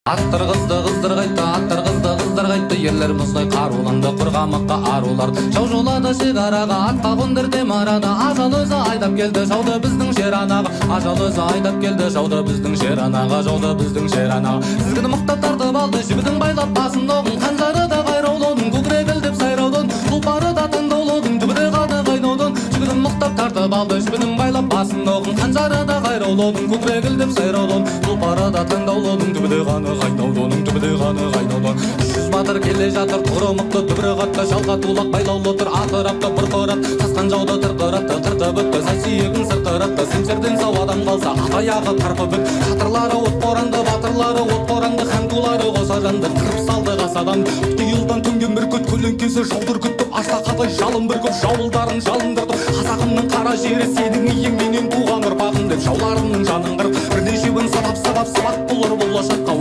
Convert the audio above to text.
Аттар қызды қыздар қайтты, аттар қызды қыздар қайтты, ерлер мұздай қаруланды құрғамаққа арулар. Жау жолады шекараға, атқа қондырды марада, ажал өзі айдап келді жауды біздің шер анаға. Ажал өзі айдап келді жауды біздің шер анаға, жауды біздің шер анаға. Тізгіні мықтап тартып алды, жібідің байлап басын оғын, қанжары да қайраулаудың, көкірегілдеп сайраудың, тұлпары да таңдаулаудың, түбіде қалды қайнаудың. Жібідің мықтап тартып алды, жібідің байлап басын оғын, қанжары да қайраулаудың, көкірегілдеп сайраудың, тұлпары да таңдаулаудың, түбіде қаны қайнаудың, түбіде қаны қайнаудың. Жүз батыр келе жатыр, құры мықты, дүбірі қатты, шалқа тулақ байлаулы тұр, атырапты бұрқырап, тасқан жауды тырқыратты, тыртып өтті, сәсиегін сыртыратты. Семсерден сау адам қалса, аяғы қарпып өт, қатырлары от боранды, батырлары от боранды, хантулары қоса жанды, қырып салды қасадан. Тиылдан төнген бір көт, көлеңкесі жаудыр күттіп, ашса қатай жалын бір көп, жауылдарын жалындыртып, қазағымның қара жері сенің иең, менен туған ұрпағым деп, жауларымның жанын қырып, бірнешеуін сабап сабақ бұлыр болашаққа